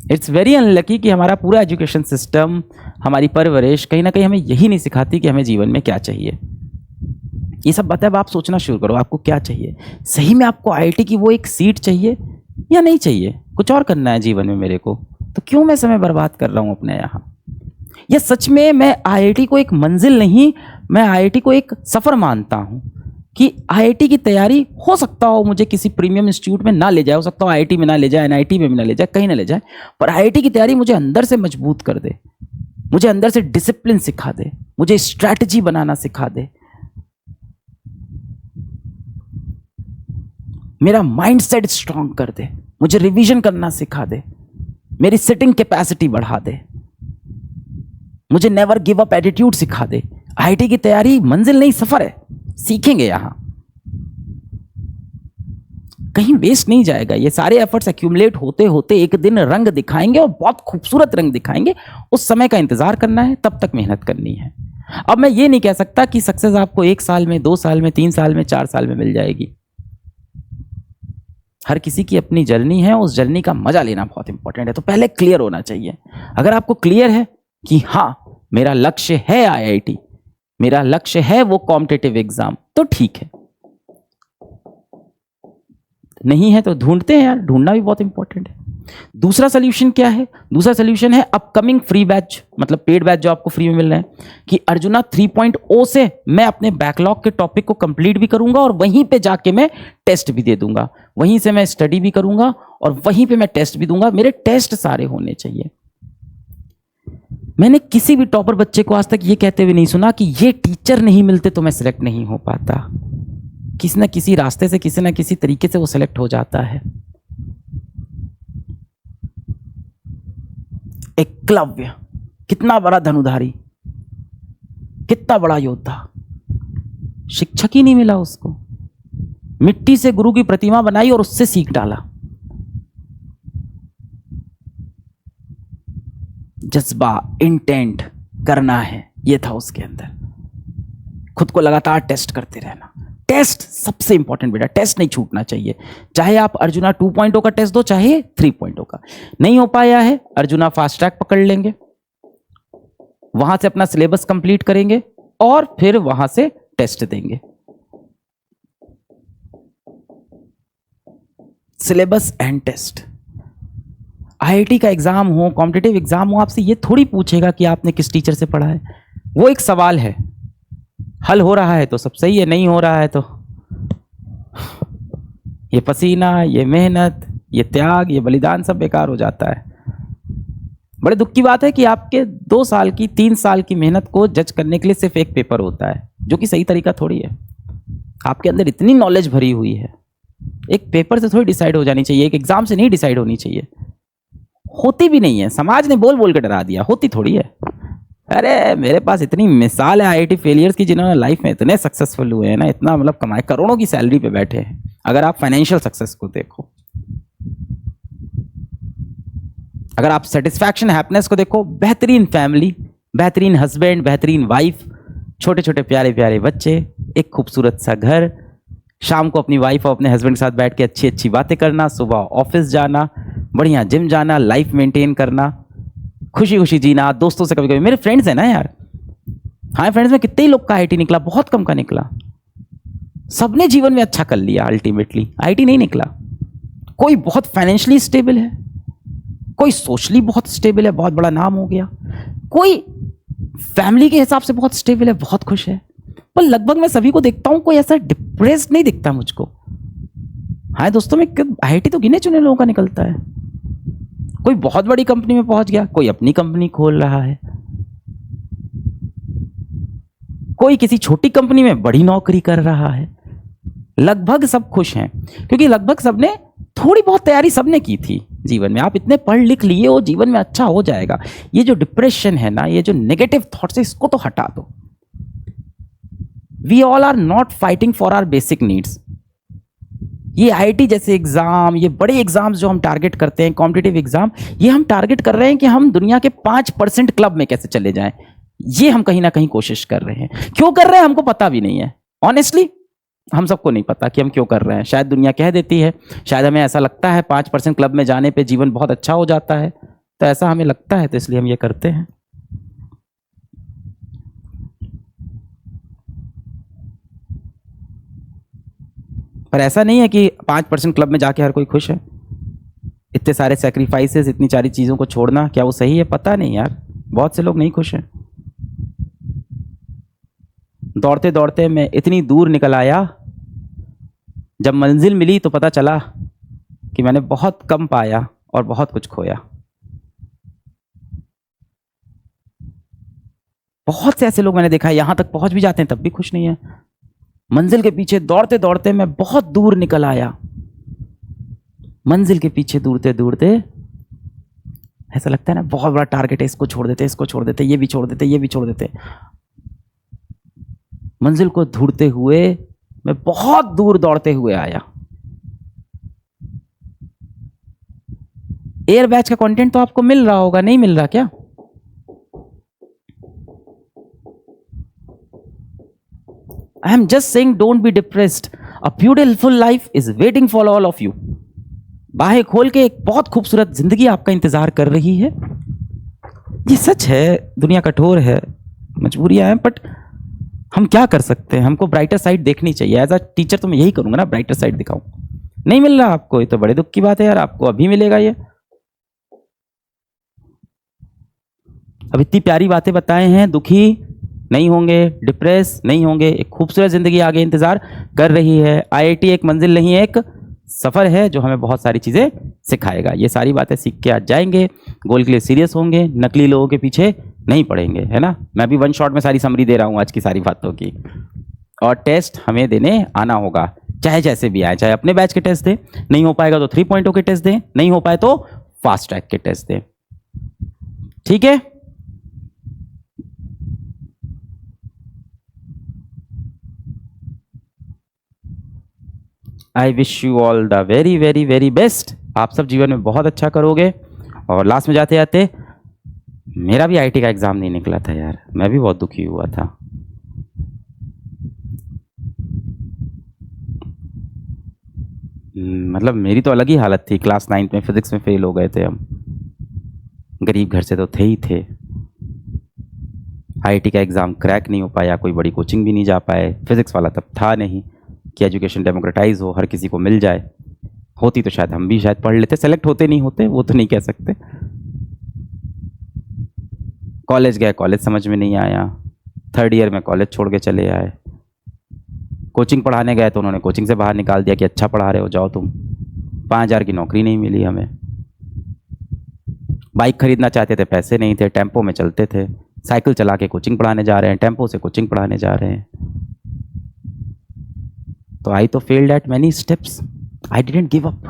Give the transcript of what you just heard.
It's very unlucky कि हमारा पूरा एजुकेशन सिस्टम, हमारी परवरिश कहीं ना कहीं हमें यही नहीं सिखाती कि हमें जीवन में क्या चाहिए। ये सब बातें अब आप सोचना शुरू करो, आपको क्या चाहिए। सही में आपको आईआईटी की वो एक सीट चाहिए या नहीं चाहिए? कुछ और करना है जीवन में मेरे को, तो क्यों मैं समय बर्बाद कर रहा हूँ अपने यहाँ? या सच में मैं आईआईटी को एक मंजिल नहीं, मैं आईआईटी को एक सफ़र मानता हूँ कि आईआईटी की तैयारी हो सकता हो मुझे किसी प्रीमियम इंस्टीट्यूट में ना ले जाए, हो सकता हो आईआईटी में ना ले जाए, एनआईटी में भी ना ले जाए, कहीं ना ले जाए, पर आईआईटी की तैयारी मुझे अंदर से मजबूत कर दे, मुझे अंदर से डिसिप्लिन सिखा दे, मुझे स्ट्रैटेजी बनाना सिखा दे, मेरा माइंडसेट स्ट्रांग कर दे, मुझे रिवीजन करना सिखा दे, मेरी सिटिंग कैपेसिटी बढ़ा दे, मुझे नेवर गिव अप एटीट्यूड सिखा दे। आईआईटी की तैयारी मंजिल नहीं, सफर है, सीखेंगे यहां, कहीं वेस्ट नहीं जाएगा। ये सारे एफर्ट्स एक्यूमुलेट होते होते एक दिन रंग दिखाएंगे और बहुत खूबसूरत रंग दिखाएंगे। उस समय का इंतजार करना है, तब तक मेहनत करनी है। अब मैं ये नहीं कह सकता कि सक्सेस आपको 1 साल में, 2 साल में, 3 साल में, 4 साल में मिल जाएगी। हर किसी की अपनी जर्नी है, उस जर्नी का मजा लेना बहुत इंपॉर्टेंट है। तो पहले क्लियर होना चाहिए। अगर आपको क्लियर है कि हाँ मेरा लक्ष्य है आईआईटी, मेरा लक्ष्य है वो कॉम्पिटिटिव एग्जाम, तो ठीक है। नहीं है तो ढूंढते हैं यार, ढूंढना भी बहुत इंपॉर्टेंट है। दूसरा सोल्यूशन क्या है? दूसरा सोल्यूशन है अपकमिंग फ्री बैच, मतलब पेड बैच जो आपको फ्री में मिल रहे हैं, कि अर्जुना 3.0 से मैं अपने बैकलॉग के टॉपिक को कंप्लीट भी करूंगा और वहीं पे जाके मैं टेस्ट भी दे दूंगा, वहीं से मैं स्टडी भी करूंगा और वहीं पे मैं टेस्ट भी दूंगा। मेरे टेस्ट सारे होने चाहिए। मैंने किसी भी टॉपर बच्चे को आज तक ये कहते हुए नहीं सुना कि ये टीचर नहीं मिलते तो मैं सिलेक्ट नहीं हो पाता। किसी ना किसी रास्ते से, किसी ना किसी तरीके से वो सिलेक्ट हो जाता है। एकलव्य कितना बड़ा धनुधारी, कितना बड़ा योद्धा, शिक्षक ही नहीं मिला उसको, मिट्टी से गुरु की प्रतिमा बनाई और उससे सीख डाला। जज्बा, इंटेंट करना है, ये था उसके अंदर। खुद को लगातार टेस्ट करते रहना। टेस्ट सबसे इंपॉर्टेंट बेटा, टेस्ट नहीं छूटना चाहिए। चाहे आप अर्जुना 2.0 का टेस्ट दो, चाहे 3.0 का। नहीं हो पाया है, अर्जुना फास्ट ट्रैक पकड़ लेंगे, वहां से अपना सिलेबस कंप्लीट करेंगे और फिर वहां से टेस्ट देंगे। Syllabus and test. आईआईटी का एग्जाम हो, कॉम्पिटिटिव एग्जाम हो, आपसे ये थोड़ी पूछेगा कि आपने किस टीचर से पढ़ा है। वो एक सवाल है, हल हो रहा है तो सब सही है, नहीं हो रहा है तो ये पसीना, ये मेहनत, ये त्याग, ये बलिदान सब बेकार हो जाता है। बड़े दुख की बात है कि आपके 2 साल की, 3 साल की मेहनत को जज करने के लिए सिर्फ एक पेपर होता है, जो कि सही तरीका थोड़ी है। आपके अंदर इतनी नॉलेज भरी हुई है, एक पेपर से थोड़ी डिसाइड हो जानी चाहिए, एक एग्जाम से नहीं डिसाइड होनी चाहिए। होती भी नहीं है, समाज ने बोल बोल के डरा दिया, होती थोड़ी है। अरे मेरे पास इतनी मिसाल है आईआईटी फेलियर्स की, जिन्होंने लाइफ में इतने सक्सेसफुल हुए हैं ना, इतना मतलब कमाए, करोड़ों की सैलरी पे बैठे हैं। अगर आप फाइनेंशियल सक्सेस को देखो, अगर आप सेटिस्फैक्शन, हैप्पीनेस को देखो, बेहतरीन फैमिली, बेहतरीन हस्बैंड, बेहतरीन वाइफ, छोटे छोटे प्यारे प्यारे बच्चे, एक खूबसूरत सा घर, शाम को अपनी वाइफ और अपने हस्बैंड के साथ बैठ के अच्छी अच्छी बातें करना, सुबह ऑफिस जाना, बढ़िया जिम जाना, लाइफ मेंटेन करना, खुशी खुशी जीना, दोस्तों से कभी कभी। मेरे फ्रेंड्स हैं ना यार, हाँ फ्रेंड्स में कितने ही लोग का आईआईटी निकला, बहुत कम का निकला। सबने जीवन में अच्छा कर लिया अल्टीमेटली, आईआईटी नहीं निकला। कोई बहुत फाइनेंशियली स्टेबल है, कोई सोशली बहुत स्टेबल है, बहुत बड़ा नाम हो गया, कोई फैमिली के हिसाब से बहुत स्टेबल है, बहुत खुश है। पर लगभग मैं सभी को देखता हूं, कोई ऐसा डिप्रेस्ड नहीं दिखता मुझको। हाँ दोस्तों में आईआईटी तो गिने चुने लोगों का निकलता है। कोई बहुत बड़ी कंपनी में पहुंच गया, कोई अपनी कंपनी खोल रहा है, कोई किसी छोटी कंपनी में बड़ी नौकरी कर रहा है। लगभग सब खुश हैं, क्योंकि लगभग सबने थोड़ी बहुत तैयारी सबने की थी जीवन में। आप इतने पढ़ लिख लिए हो, जीवन में अच्छा हो जाएगा। ये जो डिप्रेशन है ना, ये जो नेगेटिव थॉट्स है, इसको तो हटा दो। We all are not fighting for our basic needs. ये आईआईटी जैसे एग्जाम, ये बड़े एग्जाम्स जो हम टारगेट करते हैं, कॉम्पिटिटिव एग्जाम, ये हम टारगेट कर रहे हैं कि हम दुनिया के 5% क्लब में कैसे चले जाएं। ये हम कहीं ना कहीं कोशिश कर रहे हैं। क्यों कर रहे हैं हमको पता भी नहीं है, ऑनेस्टली हम सबको नहीं पता कि हम क्यों कर रहे हैं। शायद दुनिया कह देती है, शायद हमें ऐसा लगता है 5% क्लब में जाने पे जीवन बहुत अच्छा हो जाता है। तो ऐसा हमें लगता है, तो इसलिए हम ये करते हैं। पर ऐसा नहीं है कि 5% क्लब में जाके हर कोई खुश है। इतने सारे सेक्रीफाइसेस, इतनी सारी चीज़ों को छोड़ना, क्या वो सही है? पता नहीं यार, बहुत से लोग नहीं खुश हैं। दौड़ते दौड़ते मैं इतनी दूर निकल आया, जब मंजिल मिली तो पता चला कि मैंने बहुत कम पाया और बहुत कुछ खोया। बहुत से ऐसे लोग मैंने देखा है, यहां तक पहुंच भी जाते हैं तब भी खुश नहीं है। मंजिल के पीछे दौड़ते दौड़ते मैं बहुत दूर निकल आया, मंजिल के पीछे दौड़ते दौड़ते ऐसा लगता है ना, बहुत बड़ा टारगेट है, इसको छोड़ देते, इसको छोड़ देते, ये भी छोड़ देते, ये भी छोड़ देते। मंजिल को ढूंढते हुए मैं बहुत दूर दौड़ते हुए आया। एयर बैच का कंटेंट तो आपको मिल रहा होगा, नहीं मिल रहा क्या? I am just saying, don't be depressed. A beautiful life is waiting for all of you. बाहें खोल के एक बहुत खूबसूरत जिंदगी आपका इंतजार कर रही है। ये सच है, दुनिया कठोर है, मजबूरियां हैं, बट हम क्या कर सकते हैं? हमको ब्राइटर साइड देखनी चाहिए। एज अ टीचर तो मैं यही करूंगा ना, ब्राइटर साइड दिखाऊं। नहीं मिल रहा आपको, ये तो बड़े दुख की बात है यार। आपको अभी मिलेगा ये। अब इतनी प्यारी बातें बताए हैं, दुखी नहीं होंगे, डिप्रेस नहीं होंगे, एक खूबसूरत जिंदगी आगे इंतजार कर रही है। आईआईटी एक मंजिल नहीं है, एक सफर है जो हमें बहुत सारी चीजें सिखाएगा। ये सारी बातें सीख के आज जाएंगे, गोल के लिए सीरियस होंगे, नकली लोगों के पीछे नहीं पड़ेंगे, है ना। मैं भी वन शॉट में सारी समरी दे रहा हूँ आज की सारी बातों की। और टेस्ट हमें देने आना होगा, चाहे जैसे भी आए, चाहे अपने बैच के टेस्ट दें, नहीं हो पाएगा तो 3.0 के टेस्ट दें, नहीं हो पाए तो फास्ट ट्रैक के टेस्ट दें। ठीक है। I wish you all the very very very best. आप सब जीवन में बहुत अच्छा करोगे। और लास्ट में जाते जाते, मेरा भी आईटी का एग्जाम नहीं निकला था यार, मैं भी बहुत दुखी हुआ था। मतलब मेरी तो अलग ही हालत थी। क्लास 9 में फिजिक्स में फेल हो गए थे हम, गरीब घर से तो थे ही थे। आईटी का एग्ज़ाम क्रैक नहीं हो पाया, कोई बड़ी कोचिंग भी नहीं जा पाए। फिजिक्स वाला तब था नहीं कि एजुकेशन डेमोक्रेटाइज हो, हर किसी को मिल जाए। होती तो शायद हम भी शायद पढ़ लेते, सेलेक्ट होते नहीं होते वो तो नहीं कह सकते। कॉलेज गए, कॉलेज समझ में नहीं आया, 3rd ईयर में कॉलेज छोड़ के चले आए। कोचिंग पढ़ाने गए तो उन्होंने कोचिंग से बाहर निकाल दिया कि अच्छा पढ़ा रहे हो, जाओ तुम। 5,000 की नौकरी नहीं मिली हमें। बाइक खरीदना चाहते थे, पैसे नहीं थे, टेम्पो में चलते थे। साइकिल चला के कोचिंग पढ़ाने जा रहे हैं, टेम्पो से कोचिंग पढ़ाने जा रहे हैं। तो आई तो failed eight many steps, I didn't give up.